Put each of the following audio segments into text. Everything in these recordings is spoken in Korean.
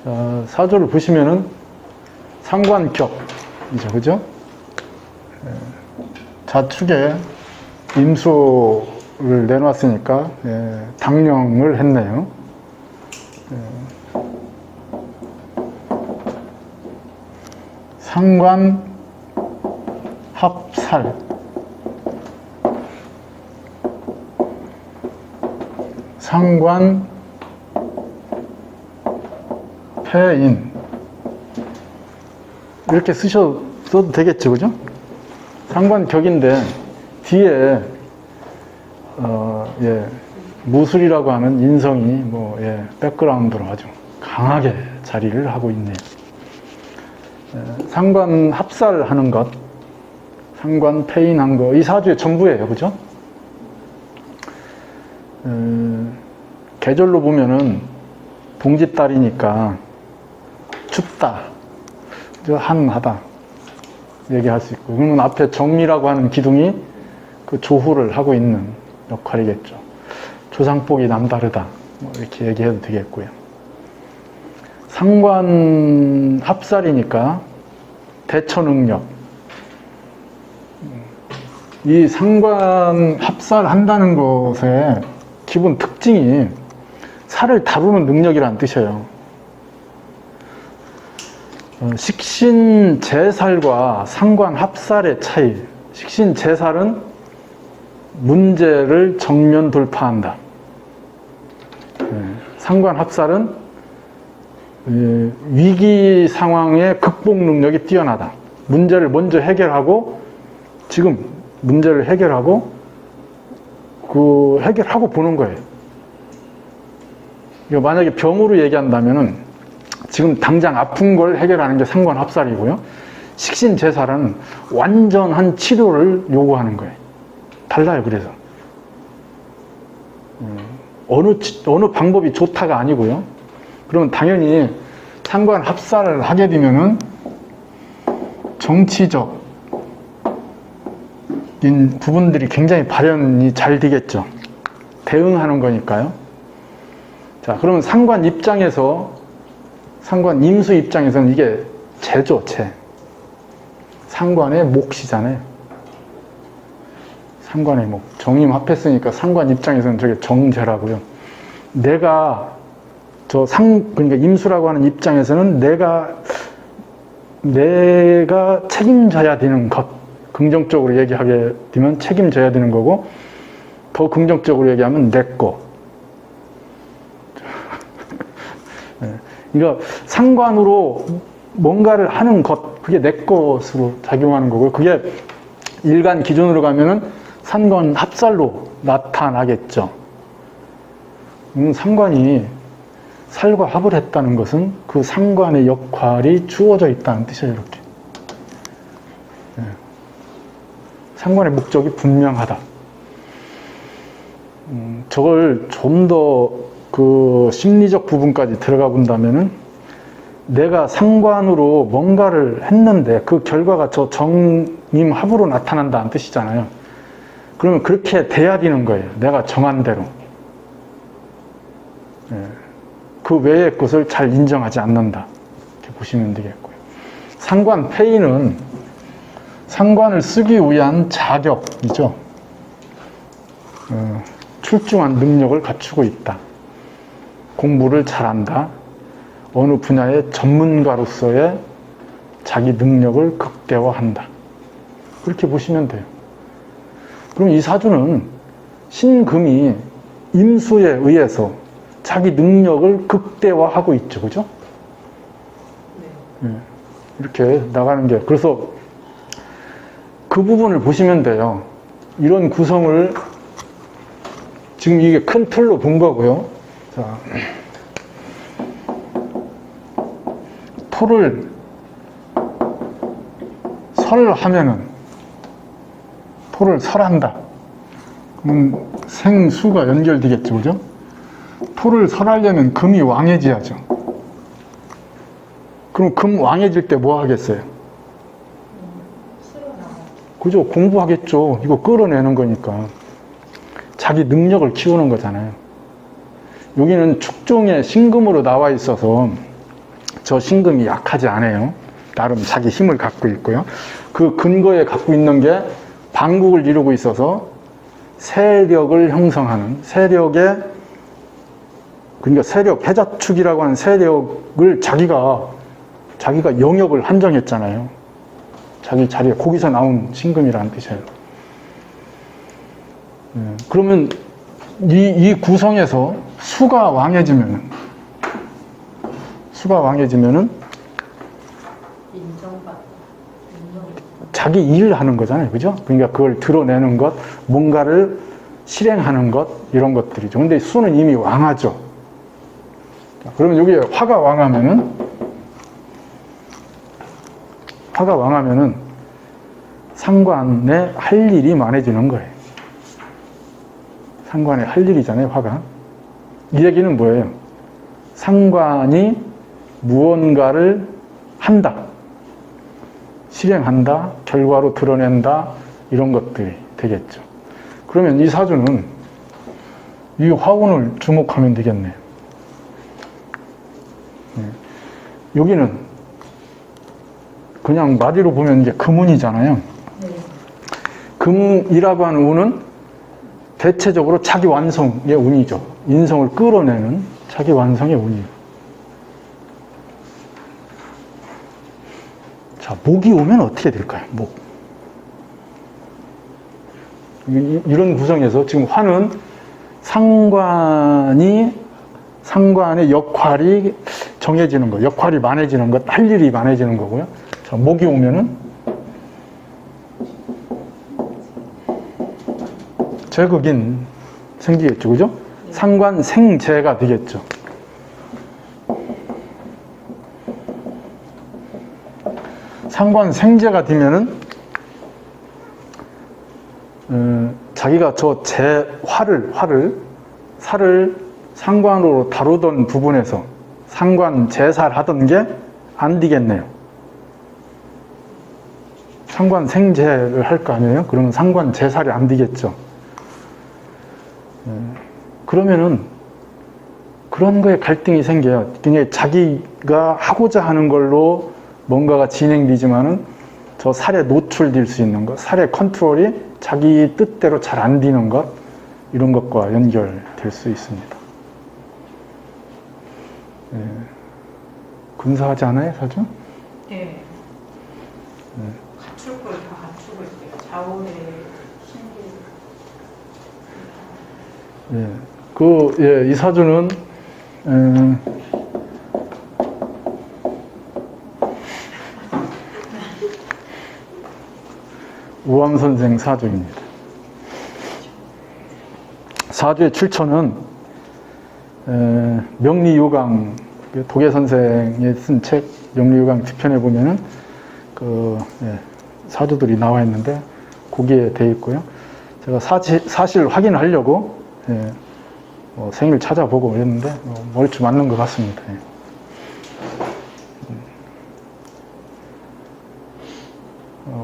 자, 사조를 보시면은 상관격이죠, 그죠? 좌측에 임수를 내놨으니까 당령을 했네요. 상관 합살, 상관 패인, 이렇게 쓰셔도 되겠죠, 그죠? 상관격인데 뒤에 무술이라고 하는 인성이 백그라운드로 아주 강하게 자리를 하고 있네요. 상관 합살하는 것, 상관 패인한 거, 이 사주의 전부예요, 그죠? 계절로 보면은 동짓달이니까 춥다, 한하다 얘기할 수 있고, 그러면 앞에 정미라고 하는 기둥이 그 조후를 하고 있는 역할이겠죠. 조상복이 남다르다, 이렇게 얘기해도 되겠고요. 상관 합살이니까 대처능력, 이 상관 합살한다는 것의 기본 특징이 살을 다루는 능력이라는 뜻이에요. 식신제살과 상관합살의 차이. 식신제살은 문제를 정면 돌파한다. 상관합살은 위기 상황의 극복 능력이 뛰어나다. 문제를 먼저 해결하고, 지금 문제를 해결하고 해결하고 보는 거예요. 만약에 병으로 얘기한다면은 지금 당장 아픈 걸 해결하는 게 상관합살이고요. 식신제살은 완전한 치료를 요구하는 거예요. 달라요, 그래서. 어느 방법이 좋다가 아니고요. 그러면 당연히 상관합살을 하게 되면은 정치적인 부분들이 굉장히 발현이 잘 되겠죠. 대응하는 거니까요. 자, 그러면 상관 입장에서, 상관 임수 입장에서는 이게 재죠, 재. 상관의 몫이잖아요. 상관의 몫. 정임 합했으니까 상관 입장에서는 저게 정재라고요. 그러니까 임수라고 하는 입장에서는 내가 책임져야 되는 것. 긍정적으로 얘기하게 되면 책임져야 되는 거고, 더 긍정적으로 얘기하면 내 거. 그러니까 상관으로 뭔가를 하는 것, 그게 내 것으로 작용하는 거고요. 그게 일간 기준으로 가면은 상관 합살로 나타나겠죠. 상관이 살과 합을 했다는 것은 그 상관의 역할이 주어져 있다는 뜻이에요, 이렇게. 상관의 목적이 분명하다. 저걸 좀 더 심리적 부분까지 들어가 본다면은, 내가 상관으로 뭔가를 했는데 그 결과가 저 정임 합으로 나타난다는 뜻이잖아요. 그러면 그렇게 돼야 되는 거예요. 내가 정한 대로. 그 외의 것을 잘 인정하지 않는다. 이렇게 보시면 되겠고요. 상관 패인은 상관을 쓰기 위한 자격이죠. 출중한 능력을 갖추고 있다. 공부를 잘한다. 어느 분야의 전문가로서의 자기 능력을 극대화한다. 그렇게 보시면 돼요. 그럼 이 사주는 신금이 임수에 의해서 자기 능력을 극대화하고 있죠, 그죠? 이렇게 나가는 게, 그래서 그 부분을 보시면 돼요. 이런 구성을 지금 이게 큰 틀로 본 거고요. 자, 토를 설하면은, 토를 설한다. 그럼 생수가 연결되겠죠, 그죠? 토를 설하려면 금이 왕해지야죠. 그럼 금 왕해질 때 뭐 하겠어요? 그죠? 공부하겠죠. 이거 끌어내는 거니까. 자기 능력을 키우는 거잖아요. 여기는 축종의 신금으로 나와 있어서 저 신금이 약하지 않아요. 나름 자기 힘을 갖고 있고요. 그 근거에 갖고 있는 게 방국을 이루고 있어서 세력을 형성하는 세력의, 그러니까 세력, 해자축이라고 하는 세력을 자기가 영역을 한정했잖아요. 자기 자리에, 거기서 나온 신금이라는 뜻이에요. 그러면 이 구성에서 수가 왕해지면은 자기 일을 하는 거잖아요. 그죠? 그러니까 그걸 드러내는 것, 뭔가를 실행하는 것, 이런 것들이죠. 근데 수는 이미 왕하죠. 그러면 여기에 화가 왕하면은 상관에 할 일이 많아지는 거예요. 상관에 할 일이잖아요, 화가. 이 얘기는 뭐예요? 상관이 무언가를 한다, 실행한다, 결과로 드러낸다, 이런 것들이 되겠죠. 그러면 이 사주는 이 화운을 주목하면 되겠네요. 여기는 그냥 마디로 보면 이제 금운이잖아요. 금이라고 하는 운은 대체적으로 자기 완성의 운이죠. 인성을 끌어내는 자기 완성의 운이에요. 자, 목이 오면 어떻게 될까요? 목. 이런 구성에서 지금 화는 상관의 역할이 정해지는 거, 역할이 많아지는 것, 할 일이 많아지는 거고요. 자, 목이 오면은 제극인 생기겠죠, 그죠? 상관 생재가 되겠죠. 상관 생재가 되면은 자기가 저 살을 상관으로 다루던 부분에서 상관 제사를 하던 게 안 되겠네요. 상관 생재를 할 거 아니에요? 그러면 상관 제살이 안 되겠죠. 그러면은 그런 거에 갈등이 생겨요. 그냥 자기가 하고자 하는 걸로 뭔가가 진행되지만은 저 살에 노출될 수 있는 것, 살의 컨트롤이 자기 뜻대로 잘 안 되는 것, 이런 것과 연결될 수 있습니다. 근사하지 않아요, 사주? 네. 갖출 걸 다 갖추고 있어요. 좌우의 신기. 이 사주는 우암 선생 사주입니다. 사주의 출처는 명리유강, 도계 선생이 쓴 책 명리유강 뒤편에 보면은 사주들이 나와 있는데 거기에 돼 있고요. 제가 사실 확인하려고 생일 찾아보고 그랬는데 얼추 맞는 것 같습니다.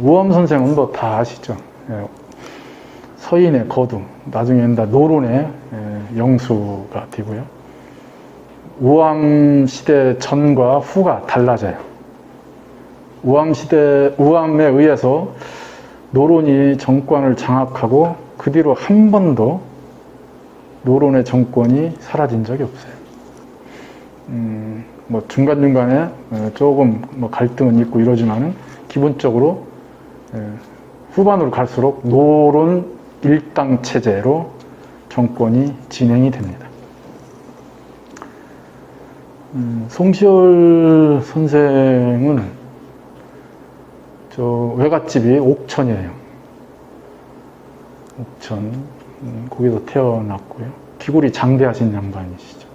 우암 선생은 뭐 다 아시죠? 서인의 거두, 나중에는 다 노론의 영수가 되고요. 우암 시대 전과 후가 달라져요. 우암에 의해서 노론이 정권을 장악하고 그 뒤로 한 번도 노론의 정권이 사라진 적이 없어요. 뭐 중간중간에 조금 뭐 갈등은 있고 이러지만은 기본적으로 후반으로 갈수록 노론 일당 체제로 정권이 진행이 됩니다. 송시열 선생은 저 외갓집이 옥천이에요. 옥천, 거기서 태어났고요. 기골이 장대하신 양반이시죠.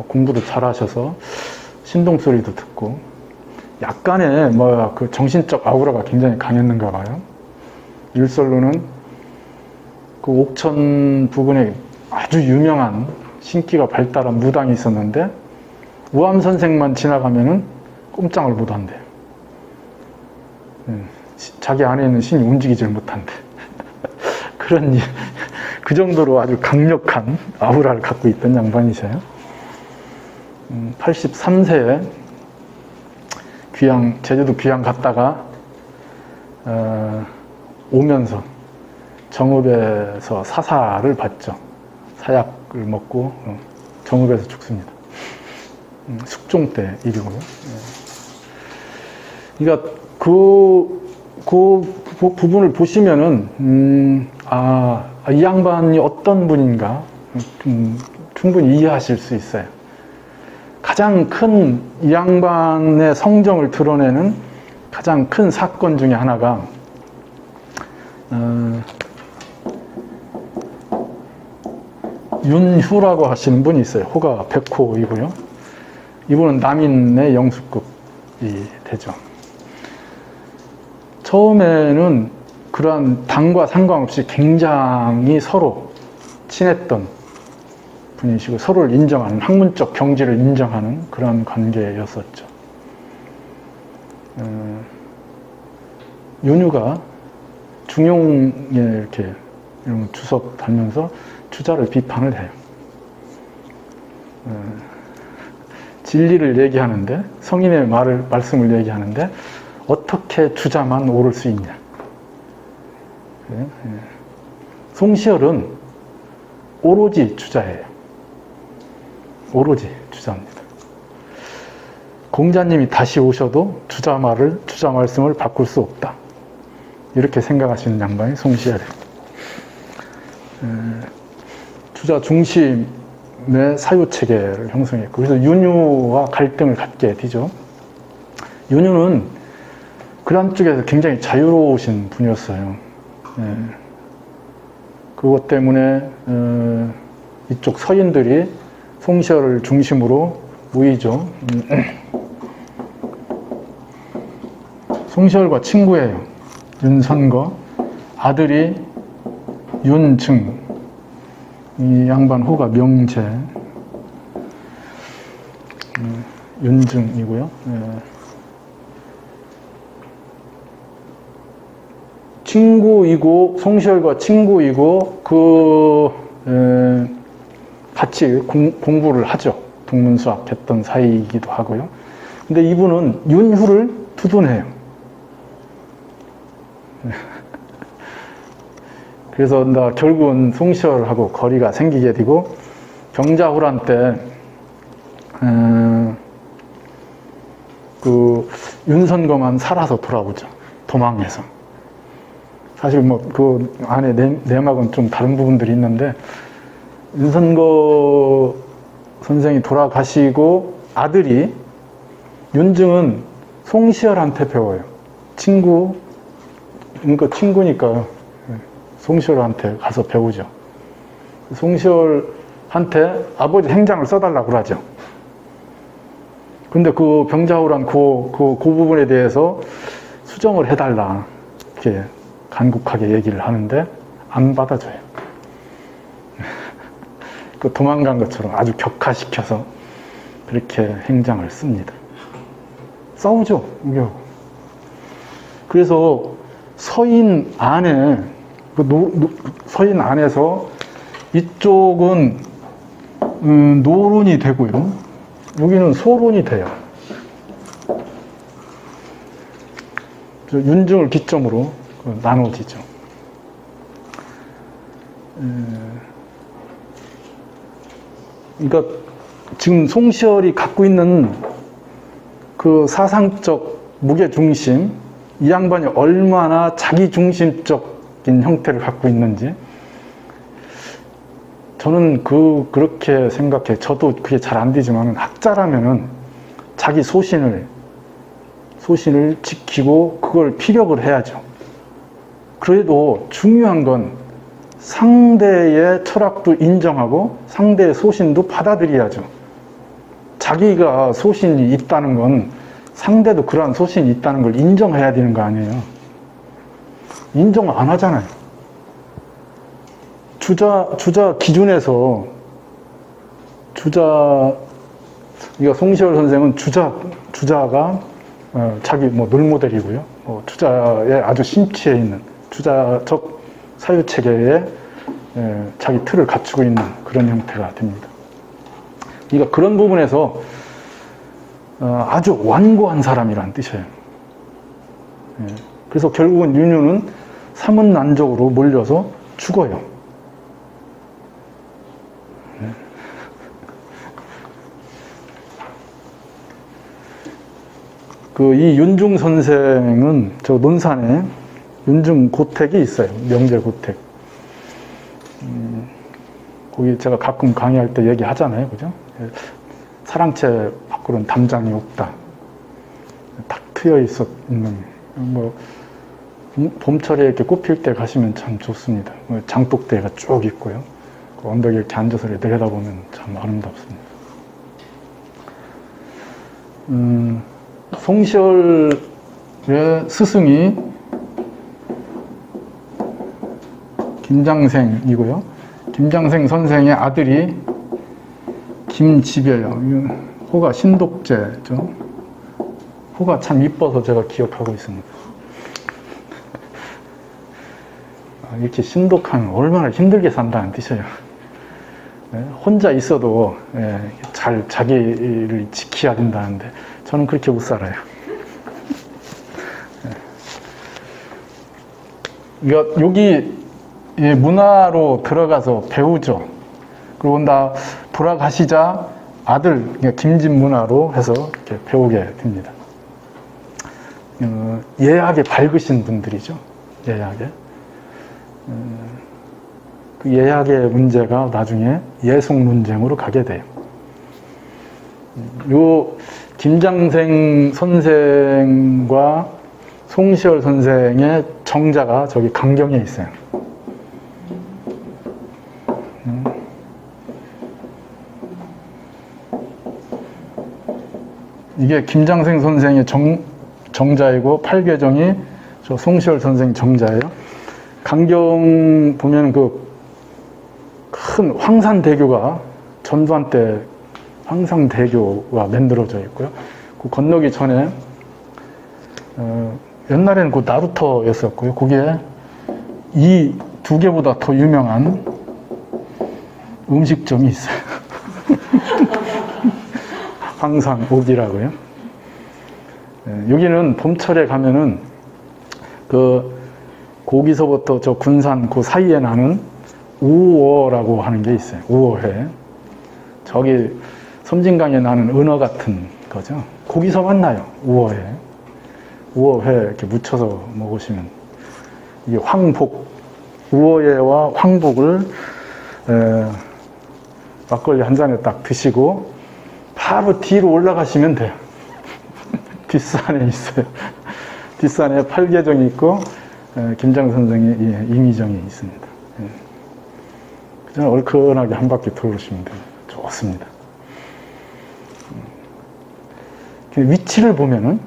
공부도 잘하셔서 신동소리도 듣고 약간의 그 정신적 아우라가 굉장히 강했는가 봐요. 일설로는 그 옥천 부근에 아주 유명한 신기가 발달한 무당이 있었는데 우암 선생만 지나가면은 꼼짝을 못 한대요. 자기 안에 있는 신이 움직이질 못한대. 그 정도로 아주 강력한 아우라를 갖고 있던 양반이셔요. 83세에 제주도 귀향 갔다가 오면서 정읍에서 사사를 받죠. 사약을 먹고 정읍에서 죽습니다. 숙종 때 일이고요. 그러니까 그 부분을 보시면은 이 양반이 어떤 분인가 충분히 이해하실 수 있어요. 가장 큰 이 양반의 성정을 드러내는 가장 큰 사건 중에 하나가 윤휴라고 하시는 분이 있어요. 호가 백호이고요. 이분은 남인의 영수급이 되죠. 처음에는 그러한 당과 상관없이 굉장히 서로 친했던 분이시고 서로를 인정하는, 학문적 경지를 인정하는 그런 관계였었죠. 윤휴가 중용에 이렇게 이런 주석 달면서 주자를 비판을 해요. 진리를 얘기하는데, 성인의 말씀을 얘기하는데 어떻게 주자만 옳을 수 있냐. 송시열은 오로지 주자예요. 오로지 주자입니다. 공자님이 다시 오셔도 주자 말씀을 바꿀 수 없다. 이렇게 생각하시는 양반이 송시열이에요. 주자 중심의 사유체계를 형성했고, 그래서 윤휴와 갈등을 갖게 되죠. 윤휴는 그런 쪽에서 굉장히 자유로우신 분이었어요. 그것 때문에 이쪽 서인들이 송시열을 중심으로 모이죠. 송시열과 친구예요. 윤선거, 아들이 윤증, 이 양반 호가 명제, 윤증이고요. 친구이고, 송시열과 친구이고, 같이 공부를 하죠. 동문수학 했던 사이이기도 하고요. 근데 이분은 윤휴를 두둔해요. 그래서 결국은 송시열하고 거리가 생기게 되고, 병자호란 때, 윤선거만 살아서 돌아오죠. 도망해서. 사실 그 안에 내막은 좀 다른 부분들이 있는데, 윤선거 선생이 돌아가시고 아들이 윤증은 송시열한테 배워요. 그러니까 친구니까 송시열한테 가서 배우죠. 송시열한테 아버지 행장을 써달라고 그러죠. 근데 그 병자호란 그 부분에 대해서 수정을 해달라. 이렇게 간곡하게 얘기를 하는데 안 받아줘요. 그 도망간 것처럼 아주 격화시켜서 그렇게 행장을 씁니다. 싸우죠, 이게. 그래서 서인 안에서 이쪽은 노론이 되고요. 여기는 소론이 돼요. 윤증을 기점으로 나눠지죠. 그러니까 지금 송시열이 갖고 있는 그 사상적 무게중심, 이 양반이 얼마나 자기중심적인 형태를 갖고 있는지 저는 그렇게 생각해. 저도 그게 잘 안 되지만 학자라면은 자기 소신을 지키고 그걸 피력을 해야죠. 그래도 중요한 건 상대의 철학도 인정하고 상대의 소신도 받아들여야죠. 자기가 소신이 있다는 건 상대도 그러한 소신이 있다는 걸 인정해야 되는 거 아니에요. 인정 안 하잖아요. 주자 기준에서 이거 송시열 선생은 주자가 자기 롤모델이고요. 주자에 아주 심취해 있는 주자적 사유체계에 자기 틀을 갖추고 있는 그런 형태가 됩니다. 그러니까 그런 부분에서 아주 완고한 사람이란 뜻이에요. 예. 그래서 결국은 윤유는 사문난적으로 몰려서 죽어요. 예. 이 윤중 선생은 저 논산에 윤중 고택이 있어요. 명절 고택. 거기 제가 가끔 강의할 때 얘기하잖아요. 그죠? 사랑채 밖으로는 담장이 없다. 탁 트여 있는, 봄철에 이렇게 꽃필 때 가시면 참 좋습니다. 장독대가 쭉 있고요. 그 언덕에 이렇게 앉아서 내려다보면 참 아름답습니다. 송시열의 스승이 김장생이고요. 김장생 선생의 아들이 김집여예요. 호가 신독제죠. 호가 참 이뻐서 제가 기억하고 있습니다. 이렇게 신독하면 얼마나 힘들게 산다는 뜻이에요. 혼자 있어도 잘 자기를 지켜야 된다는데 저는 그렇게 못 살아요. 그러니까 여기 문화로 들어가서 배우죠. 그리고 돌아가시자 아들 김집 문화로 해서 이렇게 배우게 됩니다. 예학에 밝으신 분들이죠. 예학에. 그 예학의 문제가 나중에 예송 논쟁으로 가게 돼요. 요 김장생 선생과 송시열 선생의 정자가 저기 강경에 있어요. 이게 김장생 선생의 정자이고 팔궤정이 저 송시열 선생 정자예요. 강경 보면 그 큰 황산대교가 전두환 때 황산대교가 만들어져 있고요. 그 건너기 전에 옛날에는 그 나루터였었고요. 거기에 이 두 개보다 더 유명한 음식점이 있어요. 황산옥이라고요. 여기는 봄철에 가면은 거기서부터 저 군산 그 사이에 나는 우어라고 하는 게 있어요. 우어회. 저기 섬진강에 나는 은어 같은 거죠. 거기서 만나요. 우어회. 우어회 이렇게 묻혀서 먹으시면 이게 황복, 우어회와 황복을 막걸리 한 잔에 딱 드시고 바로 뒤로 올라가시면 돼요. 뒷산에 있어요. 뒷산에 팔계정이 있고 김장 선생의 임의정이 있습니다. 그냥 얼큰하게 한 바퀴 돌으시면 돼요. 좋습니다. 위치를 보면은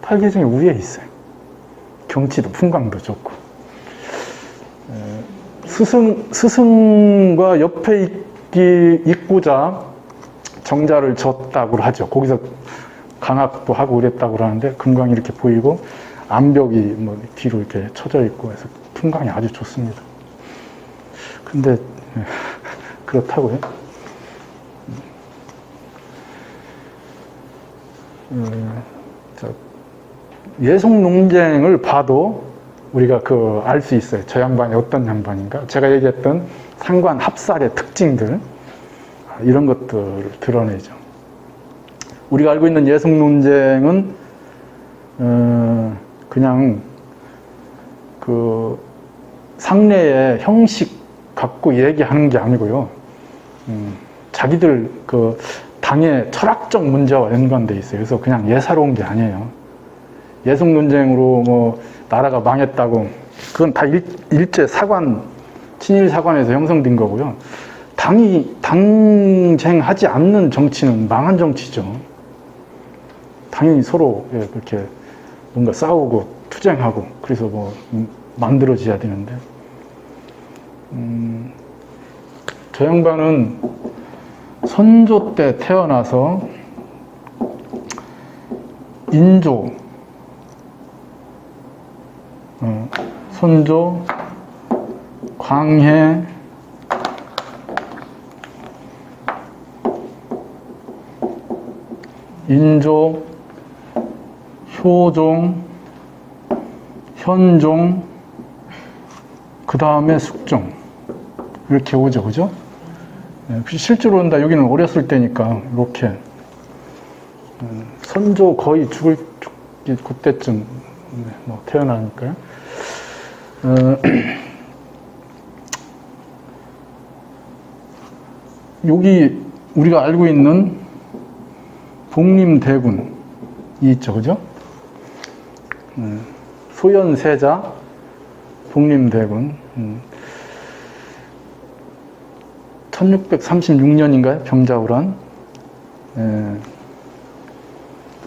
팔계정이 위에 있어요. 경치도 풍광도 좋고 스승과 옆에 있고자 정자를 졌다고 하죠. 거기서 강압도 하고 그랬다고 하는데 금강이 이렇게 보이고 암벽이 뒤로 이렇게 쳐져 있고 해서 풍광이 아주 좋습니다. 근데 그렇다고요? 예송 논쟁을 봐도 우리가 알 수 있어요. 저 양반이 어떤 양반인가? 제가 얘기했던 상관 합살의 특징들 이런 것들을 드러내죠. 우리가 알고 있는 예송 논쟁은 그냥 상례의 형식 갖고 얘기하는 게 아니고요. 자기들 당의 철학적 문제와 연관돼 있어요. 그래서 그냥 예사로운 게 아니에요. 예송 논쟁으로 나라가 망했다고 그건 다 일제 사관 친일 사관에서 형성된 거고요. 당이 당쟁하지 않는 정치는 망한 정치죠. 당연히 서로 그렇게 뭔가 싸우고 투쟁하고 그래서 만들어져야 되는데 저 양반은 선조 때 태어나서 인조 선조 광해 인조, 효종, 현종, 그 다음에 숙종. 이렇게 오죠, 그죠? 실제로 다 여기는 어렸을 때니까, 이렇게. 선조 거의 죽기 그때쯤 뭐 태어나니까요. 여기 우리가 알고 있는 복림대군이 있죠, 그죠? 소현세자, 복림대군. 1636년인가요? 병자호란.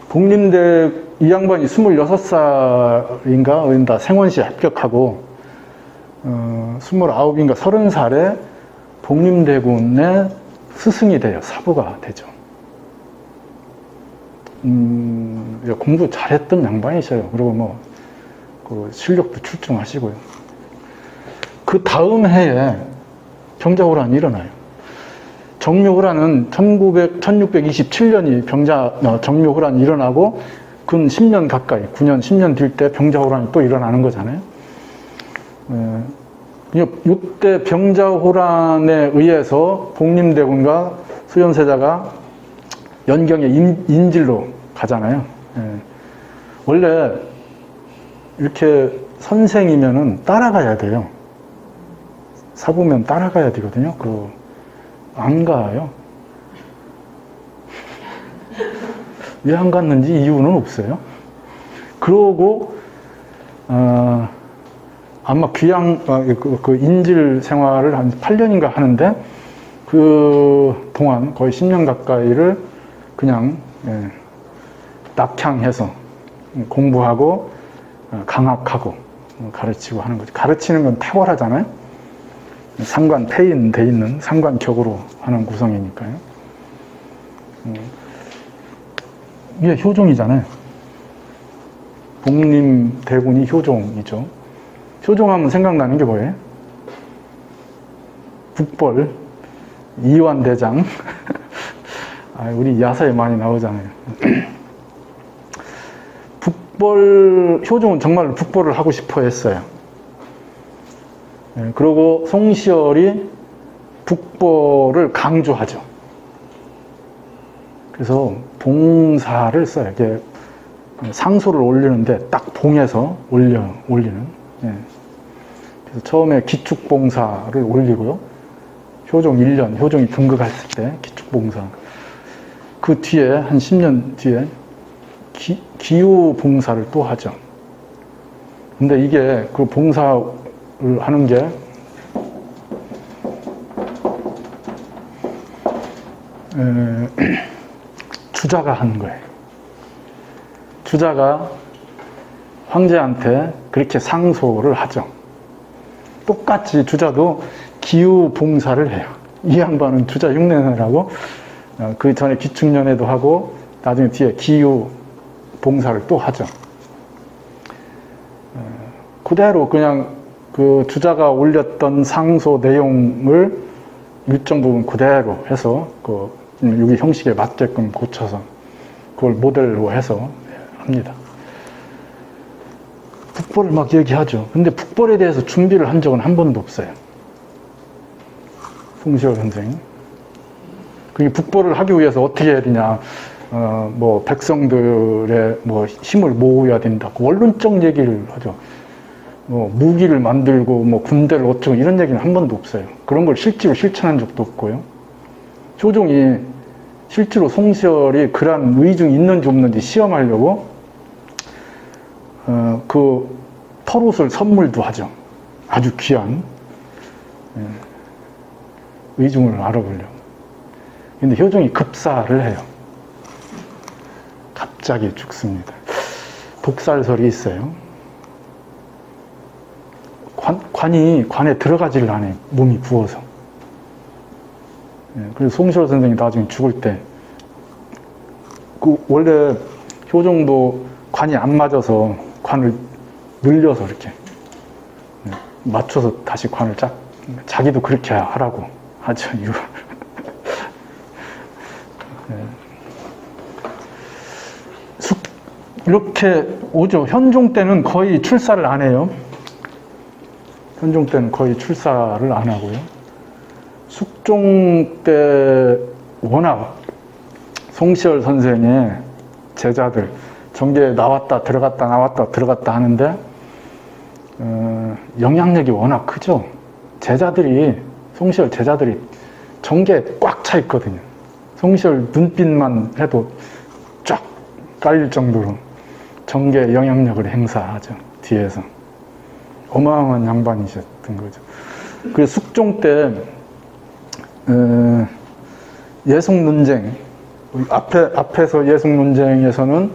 복림대 이 양반이 26살인가 생원시에 합격하고 29인가 30살에 복림대군의 스승이 돼요. 사부가 되죠. 공부 잘했던 양반이셔요. 그리고 뭐 그 실력도 출중하시고요. 그 다음 해에 병자호란이 일어나요. 정묘호란은 1627년이 정묘호란이 일어나고 근 10년 가까이, 9년, 10년 될 때 병자호란이 또 일어나는 거잖아요. 이때 병자호란에 의해서 복림대군과 수현세자가 연경의 인질로 가잖아요. 원래 이렇게 선생이면은 따라가야 돼요. 사부면 따라가야 되거든요. 안 가요. 왜 안 갔는지 이유는 없어요. 그러고 아마 그 인질 생활을 한 8년인가 하는데 그 동안 거의 10년 가까이를 그냥 낙향해서 공부하고 강학하고 가르치고 하는 거죠. 가르치는 건 탁월하잖아요. 상관 폐인 돼 있는 상관격으로 하는 구성이니까요. 이게 효종이잖아요. 복림대군이 효종이죠. 효종하면 생각나는 게 뭐예요? 북벌, 이완대장. 우리 야사에 많이 나오잖아요. 효종은 정말 북벌을 하고 싶어 했어요. 그리고 송시열이 북벌을 강조하죠. 그래서 봉사를 써요. 이렇게 상소를 올리는데 딱 봉해서 올리는. 그래서 처음에 기축봉사를 올리고요. 효종 1년, 효종이 등극했을 때 기축봉사. 그 뒤에 한 10년 뒤에 기후봉사를 또 하죠. 근데 이게 그 봉사를 하는 게 주자가 하는 거예요. 주자가 황제한테 그렇게 상소를 하죠. 똑같이 주자도 기후봉사를 해요. 이 양반은 주자 흉내내라고 그 전에 기축년에도 하고 나중에 뒤에 기후봉사를 또 하죠. 그대로 그냥 그 주자가 올렸던 상소 내용을 일정 부분 그대로 해서 여기 형식에 맞게끔 고쳐서 그걸 모델로 해서 합니다. 북벌을 막 얘기하죠. 근데 북벌에 대해서 준비를 한 적은 한 번도 없어요. 송시열 선생이. 그게 북벌을 하기 위해서 어떻게 해야 되냐. 백성들의 힘을 모으어야 된다. 원론적 얘기를 하죠. 무기를 만들고 군대를 어쩌고 이런 얘기는 한 번도 없어요. 그런 걸 실제로 실천한 적도 없고요. 효종이 실제로 송시열이 그런 의중이 있는지 없는지 시험하려고 그 털옷을 선물도 하죠. 아주 귀한 의중을 알아보려고. 근데 효종이 급사를 해요. 갑자기 죽습니다. 독살설이 있어요. 관에 들어가지를 않아요. 몸이 부어서. 그래서 송시열 선생이 나중에 죽을 때, 원래 효종도 관이 안 맞아서 관을 늘려서 이렇게 맞춰서 다시 관을 자기도 그렇게 하라고 하죠. 이렇게 오죠. 현종 때는 거의 출사를 안 해요. 현종 때는 거의 출사를 안 하고요. 숙종 때 워낙 송시열 선생의 제자들 정계에 나왔다 들어갔다 나왔다 들어갔다 하는데 영향력이 워낙 크죠. 제자들이 송시열 제자들이 정계에 꽉 차 있거든요. 송시열 눈빛만 해도 쫙 깔릴 정도로 정계에 영향력을 행사하죠. 뒤에서 어마어마한 양반이셨던 거죠. 그래서 숙종 때 예송 논쟁 앞에서 예송 논쟁에서는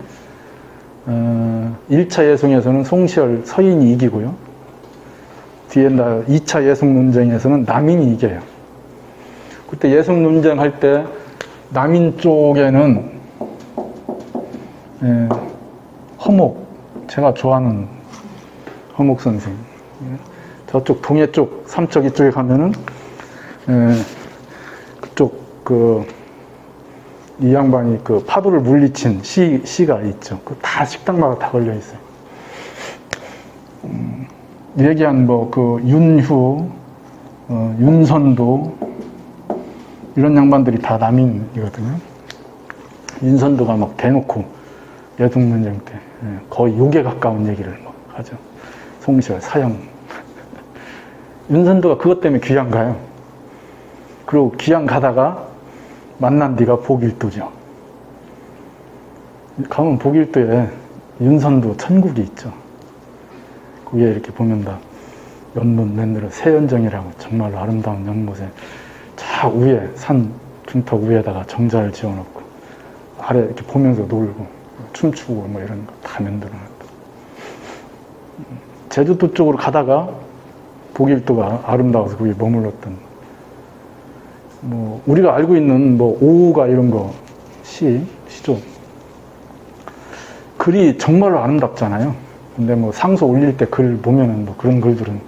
1차 예송에서는 송시열 서인이 이기고요. 뒤에 2차 예송 논쟁에서는 남인이 이겨요. 그때 예송 논쟁 할 때 남인 쪽에는 허목, 제가 좋아하는 허목 선생. 저쪽 동해 쪽, 삼척 이쪽에 가면은 그쪽 이 양반이 그 파도를 물리친 시가 있죠. 그 다 식당마다 다 걸려 있어요. 얘기한 윤휴, 윤선도 이런 양반들이 다 남인이거든요. 윤선도가 막 대놓고 예둥논쟁 때 거의 욕에 가까운 얘기를 막 하죠. 송시열 사형. 윤선도가 그것 때문에 귀양 가요. 그리고 귀양 가다가 만난 데가 복일도죠. 가면 복일도에 윤선도 천국이 있죠. 거기에 이렇게 보면 다 연못 맨으로 새연정이라고 정말로 아름다운 연못에 저 위에 산 중턱 위에다가 정자를 지어놓고 아래 이렇게 보면서 놀고 춤추고 뭐 이런 거 다 만들어놨다. 제주도 쪽으로 가다가 복일도가 아름다워서 거기 머물렀던 우리가 알고 있는 오후가 이런 거 시죠. 글이 정말로 아름답잖아요. 근데 상소 올릴 때 글 보면은 그런 글들은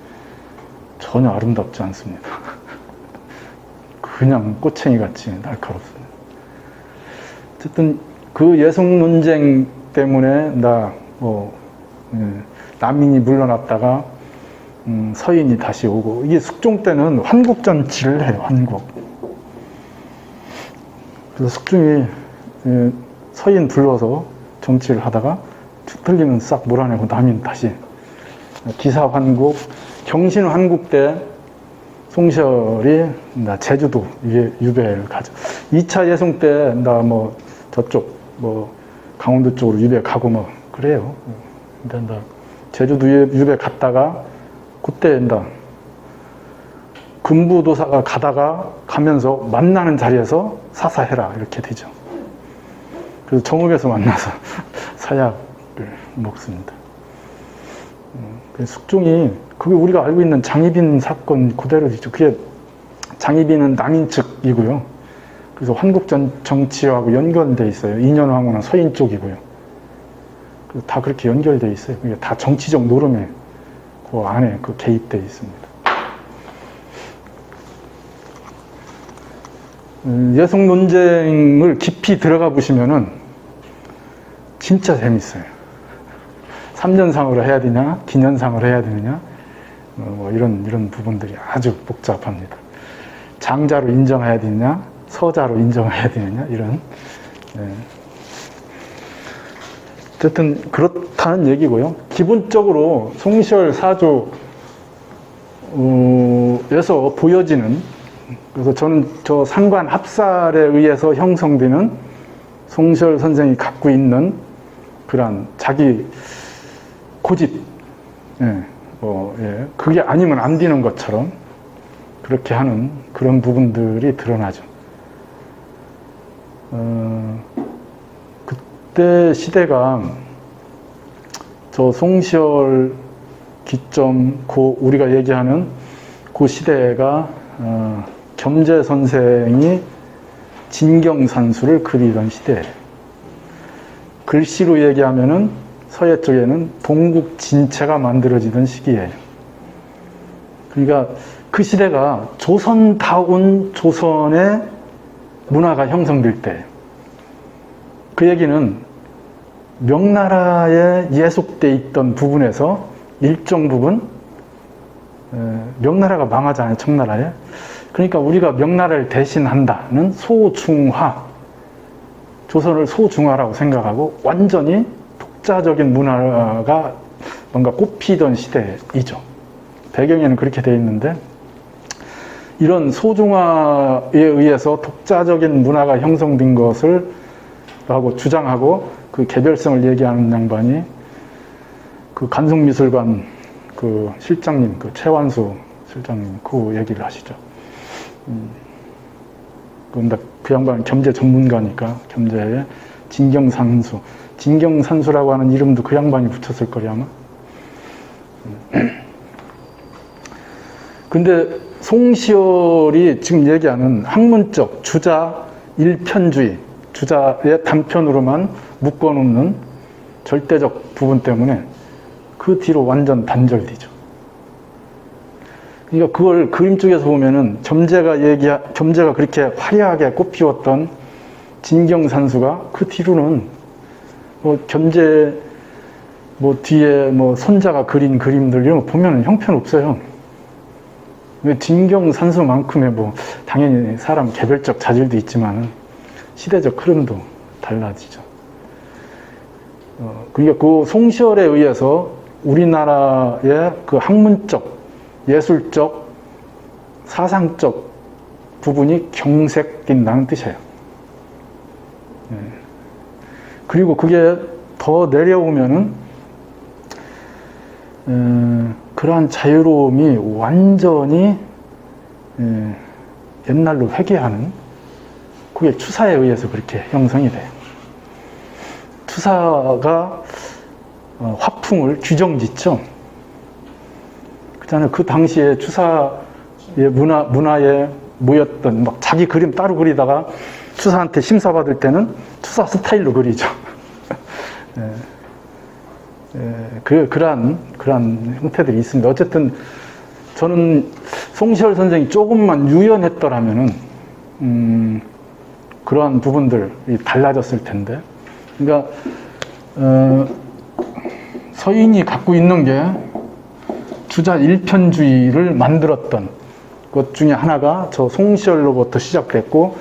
전혀 아름답지 않습니다. 그냥 꼬챙이 같이 날카롭습니다. 어쨌든 그 예송 논쟁 때문에 남인이 물러났다가 서인이 다시 오고, 이게 숙종 때는 환국잔치를 해요. 환국. 그래서 숙종이 서인 불러서 정치를 하다가 틀리면 싹 몰아내고 남인 다시 기사환국, 경신환국 때 송시열이 제주도 유배를 가죠. 2차 예송 때 저쪽 강원도 쪽으로 유배 가고 그래요. 근데 제주도 유배 갔다가 그때 금부도사가 가면서 만나는 자리에서 사사해라 이렇게 되죠. 그래서 정읍에서 만나서 사약을 먹습니다. 숙종이 그게 우리가 알고 있는 장희빈 사건 그대로죠. 그게 장희빈은 남인 측이고요. 그래서 환국전 정치하고 연결돼 있어요. 인현왕후는 서인 쪽이고요. 그래서 다 그렇게 연결돼 있어요. 그게 다 정치적 노름에 그 안에 개입돼 있습니다. 예송 논쟁을 깊이 들어가 보시면은 진짜 재밌어요. 3년상으로 해야 되냐, 기년상으로 해야 되느냐, 이런 부분들이 아주 복잡합니다. 장자로 인정해야 되느냐, 서자로 인정해야 되느냐, 이런. 어쨌든 그렇다는 얘기고요. 기본적으로 송시열 사조에서 보여지는, 그래서 저는 저 상관 합살에 의해서 형성되는 송시열 선생이 갖고 있는 그런 자기 고집, 그게 아니면 안 되는 것처럼 그렇게 하는 그런 부분들이 드러나죠. 그때 시대가 저 송시열 기점, 우리가 얘기하는 그 시대가 겸재 선생이 진경산수를 그리던 시대예요. 글씨로 얘기하면은 서예 쪽에는 동국진체가 만들어지던 시기예요. 그러니까 그 시대가 조선다운 조선의 문화가 형성될 때, 그 얘기는 명나라에 예속돼 있던 부분에서 일정 부분 명나라가 망하잖아요, 청나라에. 그러니까 우리가 명나라를 대신한다는 소중화, 조선을 소중화라고 생각하고 완전히 독자적인 문화가 뭔가 꽃피던 시대이죠. 배경에는 그렇게 되어 있는데, 이런 소중화에 의해서 독자적인 문화가 형성된 것을 라고 주장하고 그 개별성을 얘기하는 양반이 그 간송미술관 그 실장님, 그 최완수 실장님 그 얘기를 하시죠. 근데 그 양반은 겸재 전문가니까 겸재의 진경산수, 진경산수라고 하는 이름도 그 양반이 붙였을 거리 아마. 근데 송시열이 지금 얘기하는 학문적 주자 일편주의, 주자의 단편으로만 묶어놓는 절대적 부분 때문에 그 뒤로 완전 단절되죠. 그러니까 그걸 그림 쪽에서 보면은 겸재가 그렇게 화려하게 꽃피웠던 진경산수가 그 뒤로는 뭐 겸재 뭐 뒤에 뭐 손자가 그린 그림들 이런 거 보면은 형편없어요. 진경산수만큼의 뭐 당연히 사람 개별적 자질도 있지만 시대적 흐름도 달라지죠. 그러니까 그 송시열에 의해서 우리나라의 그 학문적, 예술적, 사상적 부분이 경색된다는 뜻이에요. 그리고 그게 더 내려오면은 그러한 자유로움이 완전히 옛날로 회귀하는, 그게 추사에 의해서 그렇게 형성이 돼요. 추사가 화풍을 규정짓죠. 그잖아요. 그 당시에 추사의 문화에 모였던 막 자기 그림 따로 그리다가 추사한테 심사받을 때는 추사 스타일로 그리죠. 그러한 형태들이 있습니다. 어쨌든 저는 송시열 선생이 조금만 유연했더라면은 그러한 부분들이 달라졌을 텐데, 그러니까 서인이 갖고 있는 게 주자 일편주의를 만들었던 것 중에 하나가 저 송시열로부터 시작됐고,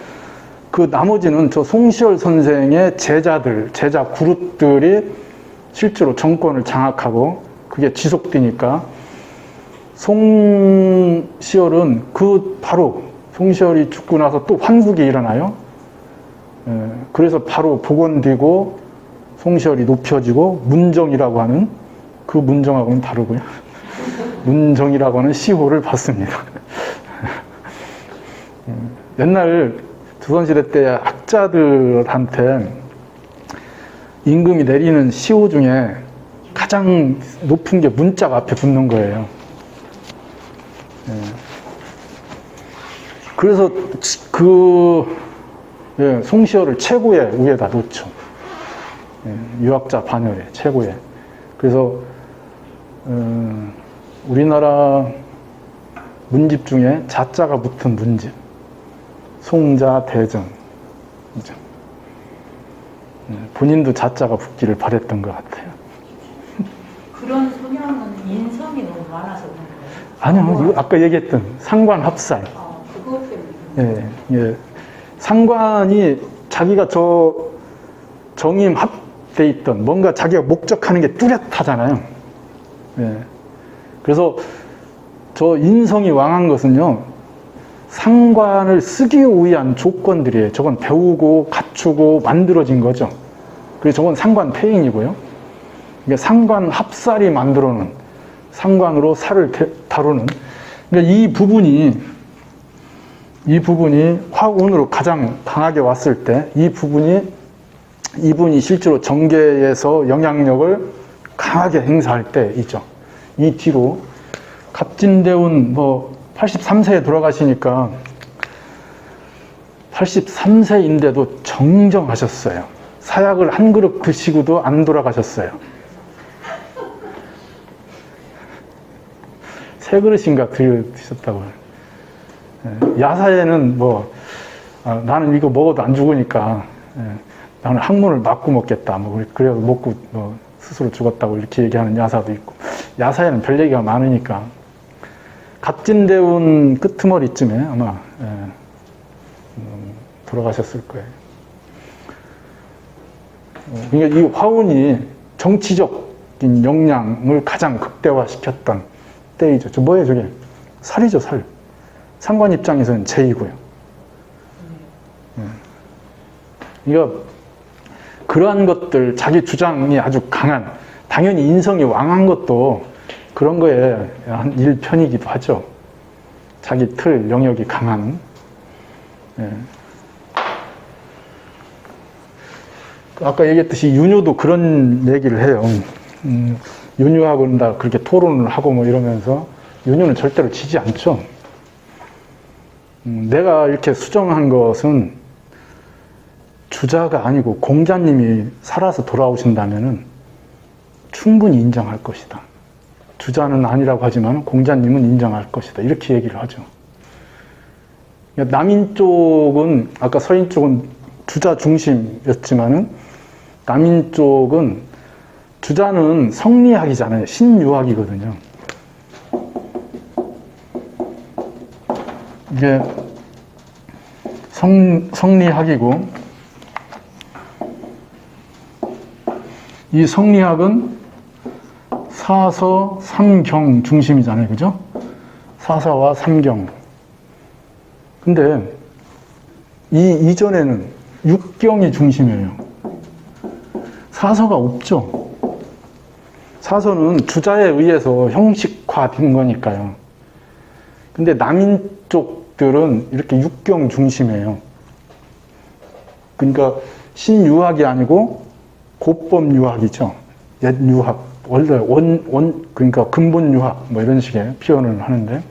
그 나머지는 저 송시열 선생의 제자 그룹들이 실제로 정권을 장악하고 그게 지속되니까 송시열은 바로 송시열이 죽고 나서 또 환국이 일어나요. 그래서 바로 복원되고 송시열이 높여지고 문정이라고 하는, 그 문정하고는 다르고요. 문정이라고 하는 시호를 받습니다. 옛날 조선시대 때 학자들한테 임금이 내리는 시호 중에 가장 높은 게 문자가 앞에 붙는 거예요. 그래서 송시열을 최고의 위에다 놓죠. 유학자 반열에 최고의. 그래서 우리나라 문집 중에 자자가 붙은 문집, 송자, 대전. 본인도 자자가 붙기를 바랬던 것 같아요. 그런 성향은 인성이 너무 많아서 그런 거예요? 아니요, 이거 아까 얘기했던 상관 합살. 그것 때문에. 예. 상관이 자기가 저 정임 합돼 있던 뭔가 자기가 목적하는 게 뚜렷하잖아요. 예. 그래서 저 인성이 왕한 것은요, 상관을 쓰기 위한 조건들이에요. 저건 배우고 갖추고 만들어진 거죠. 그래서 저건 상관 폐인이고요. 그러니까 상관 합살이 만들어놓은, 상관으로 살을 다루는, 그러니까 이 부분이 화운으로 가장 강하게 왔을 때 이분이 실제로 정계에서 영향력을 강하게 행사할 때이죠. 이 뒤로 갑진대운 83세에 돌아가시니까 83세인데도 정정하셨어요. 사약을 한 그릇 드시고도 안 돌아가셨어요. 세 그릇인가 드셨다고. 야사에는 나는 이거 먹어도 안 죽으니까 나는 학문을 맞고 먹겠다. 뭐 그래서 먹고 스스로 죽었다고 이렇게 얘기하는 야사도 있고, 야사에는 별 얘기가 많으니까 갑진대운 끄트머리쯤에 아마 돌아가셨을 거예요. 그러니까 이 화운이 정치적인 역량을 가장 극대화시켰던 때이죠. 저 뭐예요, 저게? 살이죠, 살. 상관 입장에서는 제이고요. 그러니까 그러한 것들, 자기 주장이 아주 강한, 당연히 인성이 왕한 것도 그런 거에 한 일편이기도 하죠. 자기 틀, 영역이 강한. 예. 아까 얘기했듯이 윤효도 그런 얘기를 해요. 윤효하고는 다 그렇게 토론을 하고 뭐 이러면서 윤효는 절대로 지지 않죠. 내가 이렇게 수정한 것은 주자가 아니고 공자님이 살아서 돌아오신다면은 충분히 인정할 것이다. 주자는 아니라고 하지만 공자님은 인정할 것이다. 이렇게 얘기를 하죠. 남인 쪽은, 아까 서인 쪽은 주자 중심이었지만은 남인 쪽은 주자는 성리학이잖아요. 신유학이거든요. 이게 성리학이고, 이 성리학은 사서, 삼경 중심이잖아요. 그죠? 사사와 삼경. 근데 이 이전에는 육경이 중심이에요. 사서가 없죠. 사서는 주자에 의해서 형식화된 거니까요. 근데 남인 쪽들은 이렇게 육경 중심이에요. 그러니까 신유학이 아니고 고법유학이죠. 옛유학. 원래 그러니까 근본유학 뭐 이런 식의 표현을 하는데,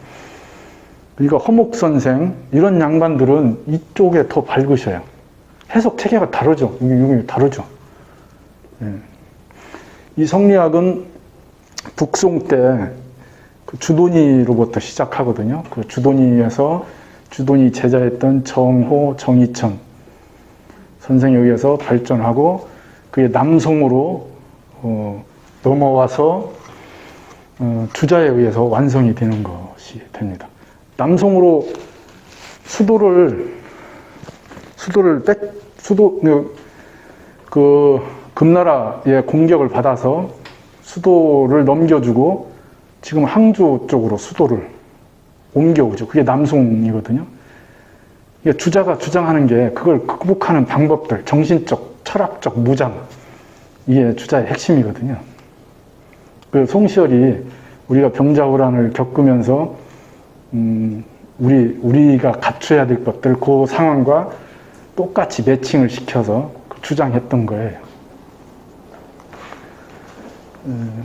그러니까 허목선생 이런 양반들은 이쪽에 더 밝으셔요. 해석 체계가 다르죠. 이게 다르죠. 예. 이 성리학은 북송 때 그 주도니로부터 시작하거든요. 그 주도니에서 주도니 제자였던 정호, 정이천 선생에 의해서 발전하고, 그게 남송으로 넘어와서 주자에 의해서 완성이 되는 것이 됩니다. 남송으로 금나라의 공격을 받아서 수도를 넘겨주고 지금 항주 쪽으로 수도를 옮겨오죠. 그게 남송이거든요. 주자가 주장하는 게 그걸 극복하는 방법들, 정신적, 철학적 무장, 이게 주자의 핵심이거든요. 그 송시열이 우리가 병자호란을 겪으면서 우리가 갖춰야 될 것들, 그 상황과 똑같이 매칭을 시켜서 주장했던 거예요.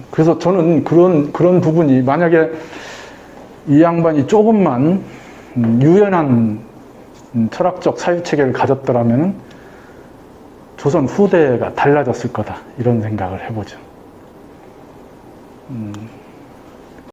그래서 저는 그런 부분이, 만약에 이 양반이 조금만 유연한 철학적 사유체계를 가졌더라면 조선 후대가 달라졌을 거다, 이런 생각을 해보죠.